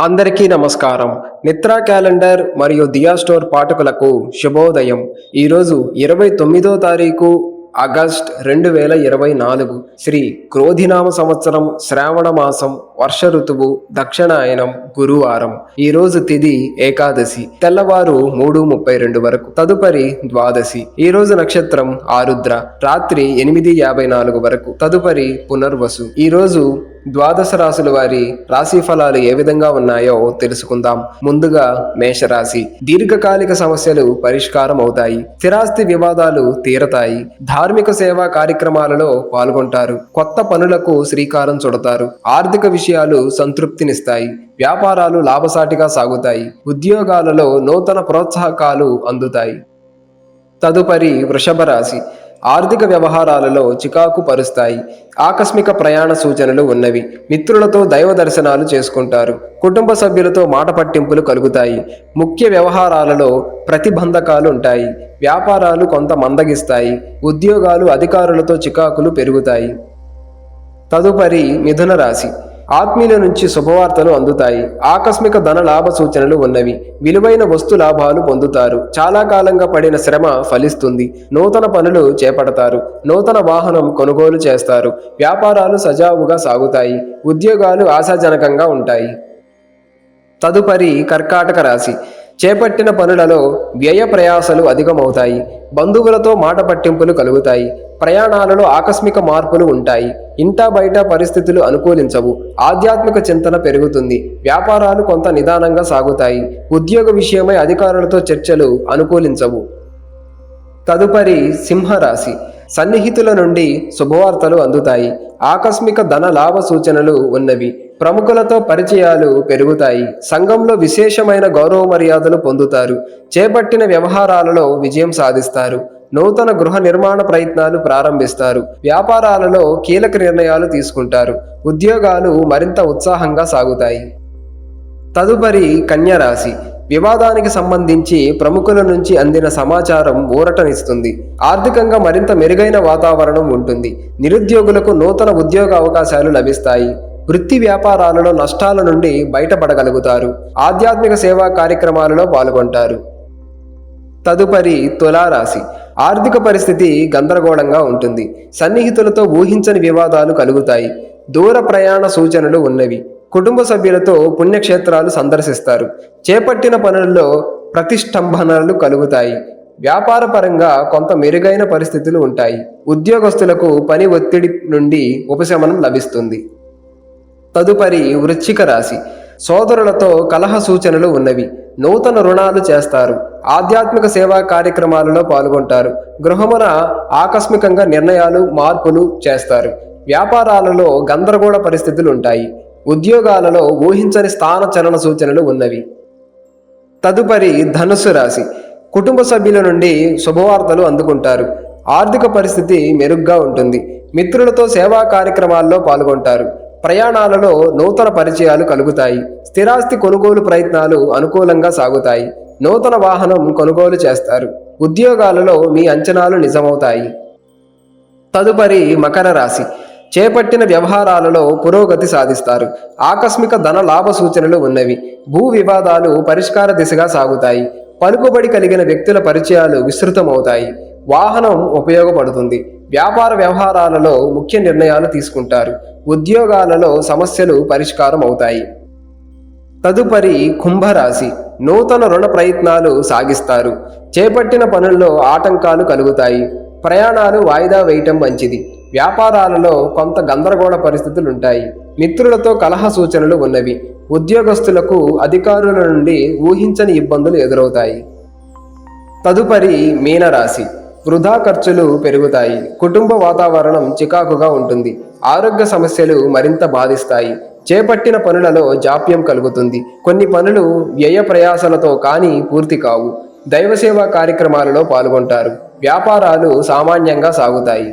అందరికీ నమస్కారం. నిత్రా క్యాలెండర్ మరియు దియా స్టోర్ పాఠకులకు శుభోదయం. ఈరోజు 29వ తారీఖు ఆగస్ట్ 2024 శ్రీ క్రోధినామ సంవత్సరం శ్రావణ మాసం వర్ష ఋతువు దక్షిణాయనం గురువారం. ఈరోజు తిథి ఏకాదశి తెల్లవారు 3:32 వరకు, తదుపరి ద్వాదశి. ఈరోజు నక్షత్రం ఆరుద్ర, రాత్రి 8:54 వరకు, తదుపరి పునర్వసు. ఈరోజు ద్వాదశ రాశుల వారి రాశి ఫలాలు ఏ విధంగా ఉన్నాయో తెలుసుకుందాం. ముందుగా మేషరాశి. దీర్ఘకాలిక సమస్యలు పరిష్కారం అవుతాయి. స్థిరాస్తి వివాదాలు తీరతాయి. ధార్మిక సేవా కార్యక్రమాలలో పాల్గొంటారు. కొత్త పనులకు శ్రీకారం చుడతారు. ఆర్థిక విషయాలు సంతృప్తినిస్తాయి. వ్యాపారాలు లాభసాటిగా సాగుతాయి. ఉద్యోగాలలో నూతన ప్రోత్సాహకాలు అందుతాయి. తదుపరి వృషభ రాశి. ఆర్థిక వ్యవహారాలలో చికాకు పరుస్తాయి. ఆకస్మిక ప్రయాణ సూచనలు ఉన్నవి. మిత్రులతో దైవ దర్శనాలు చేసుకుంటారు. కుటుంబ సభ్యులతో మాట పట్టింపులు కలుగుతాయి. ముఖ్య వ్యవహారాలలో ప్రతిబంధకాలు ఉంటాయి. వ్యాపారాలు కొంత మందగిస్తాయి. ఉద్యోగాలు అధికారులతో చికాకులు పెరుగుతాయి. తదుపరి మిథున రాశి. ఆత్మీయుల నుంచి శుభవార్తలు అందుతాయి. ఆకస్మిక ధన లాభ సూచనలు ఉన్నవి. విలువైన వస్తు లాభాలు పొందుతారు. చాలా కాలంగా పడిన శ్రమ ఫలిస్తుంది. నూతన పనులు చేపడతారు. నూతన వాహనం కొనుగోలు చేస్తారు. వ్యాపారాలు సజావుగా సాగుతాయి. ఉద్యోగాలు ఆశాజనకంగా ఉంటాయి. తదుపరి కర్కాటక రాశి. చేపట్టిన పనులలో వ్యయ ప్రయాసలు అధికమవుతాయి. బంధువులతో మాట పట్టింపులు కలుగుతాయి. ప్రయాణాలలో ఆకస్మిక మార్పులు ఉంటాయి. ఇంటా బయట పరిస్థితులు అనుకూలించవు. ఆధ్యాత్మిక చింతన పెరుగుతుంది. వ్యాపారాలు కొంత నిదానంగా సాగుతాయి. ఉద్యోగ విషయమై అధికారులతో చర్చలు అనుకూలించవు. తదుపరి సింహరాశి. సన్నిహితుల నుండి శుభవార్తలు అందుతాయి. ఆకస్మిక ధన లాభ సూచనలు ఉన్నవి. ప్రముఖులతో పరిచయాలు పెరుగుతాయి. సంఘంలో విశేషమైన గౌరవ మర్యాదలు పొందుతారు. చేపట్టిన వ్యవహారాలలో విజయం సాధిస్తారు. నూతన గృహ నిర్మాణ ప్రయత్నాలు ప్రారంభిస్తారు. వ్యాపారాలలో కీలక నిర్ణయాలు తీసుకుంటారు. ఉద్యోగాలు మరింత ఉత్సాహంగా సాగుతాయి. తదుపరి కన్య రాశి. వివాదానికి సంబంధించి ప్రముఖుల నుంచి అందిన సమాచారం ఊరటనిస్తుంది. ఆర్థికంగా మరింత మెరుగైన వాతావరణం ఉంటుంది. నిరుద్యోగులకు నూతన ఉద్యోగ అవకాశాలు లభిస్తాయి. వృత్తి వ్యాపారాలలో నష్టాల నుండి బయటపడగలుగుతారు. ఆధ్యాత్మిక సేవా కార్యక్రమాలలో పాల్గొంటారు. తదుపరి తులారాశి. ఆర్థిక పరిస్థితి గందరగోళంగా ఉంటుంది. సన్నిహితులతో ఊహించని వివాదాలు కలుగుతాయి. దూర ప్రయాణ సూచనలు ఉన్నవి. కుటుంబ సభ్యులతో పుణ్యక్షేత్రాలు సందర్శిస్తారు. చేపట్టిన పనుల్లో ప్రతిష్టంభనలు కలుగుతాయి. వ్యాపార పరంగా కొంత మెరుగైన పరిస్థితులు ఉంటాయి. ఉద్యోగస్తులకు పని ఒత్తిడి నుండి ఉపశమనం లభిస్తుంది. తదుపరి వృశ్చిక రాశి. సోదరులతో కలహ సూచనలు ఉన్నవి. నూతన రుణాలు చేస్తారు. ఆధ్యాత్మిక సేవా కార్యక్రమాలలో పాల్గొంటారు. గృహమున ఆకస్మికంగా నిర్ణయాలు మార్పులు చేస్తారు. వ్యాపారాలలో గందరగోళ పరిస్థితులు ఉంటాయి. ఉద్యోగాలలో ఊహించని స్థాన చలన సూచనలు ఉన్నవి. తదుపరి ధనుస్సు రాశి. కుటుంబ సభ్యుల నుండి శుభవార్తలు అందుకుంటారు. ఆర్థిక పరిస్థితి మెరుగ్గా ఉంటుంది. మిత్రులతో సేవా కార్యక్రమాల్లో పాల్గొంటారు. ప్రయాణాలలో నూతన పరిచయాలు కలుగుతాయి. స్థిరాస్తి కొనుగోలు ప్రయత్నాలు అనుకూలంగా సాగుతాయి. నూతన వాహనం కొనుగోలు చేస్తారు. ఉద్యోగాలలో మీ అంచనాలు నిజమవుతాయి. తదుపరి మకర రాశి. చేపట్టిన వ్యవహారాలలో పురోగతి సాధిస్తారు. ఆకస్మిక ధన లాభ సూచనలు ఉన్నవి. భూ వివాదాలు పరిష్కార దిశగా సాగుతాయి. పలుకుబడి కలిగిన వ్యక్తుల పరిచయాలు విస్తృతమవుతాయి. వాహనం ఉపయోగపడుతుంది. వ్యాపార వ్యవహారాలలో ముఖ్య నిర్ణయాలు తీసుకుంటారు. ఉద్యోగాలలో సమస్యలు పరిష్కారం అవుతాయి. తదుపరి కుంభరాశి. నూతన రుణ ప్రయత్నాలు సాగిస్తారు. చేపట్టిన పనుల్లో ఆటంకాలు కలుగుతాయి. ప్రయాణాలు వాయిదా వేయటం మంచిది. వ్యాపారాలలో కొంత గందరగోళ పరిస్థితులుంటాయి. మిత్రులతో కలహ సూచనలు ఉన్నవి. ఉద్యోగస్తులకు అధికారుల నుండి ఊహించని ఇబ్బందులు ఎదురవుతాయి. తదుపరి మీనరాశి. వృధా ఖర్చులు పెరుగుతాయి. కుటుంబ వాతావరణం చికాకుగా ఉంటుంది. ఆరోగ్య సమస్యలు మరింత బాధిస్తాయి. చేపట్టిన పనులలో జాప్యం కలుగుతుంది. కొన్ని పనులు వ్యయ ప్రయాసలతో కానీ పూర్తి కావు. దైవసేవా కార్యక్రమాలలో పాల్గొంటారు. వ్యాపారాలు సామాన్యంగా సాగుతాయి.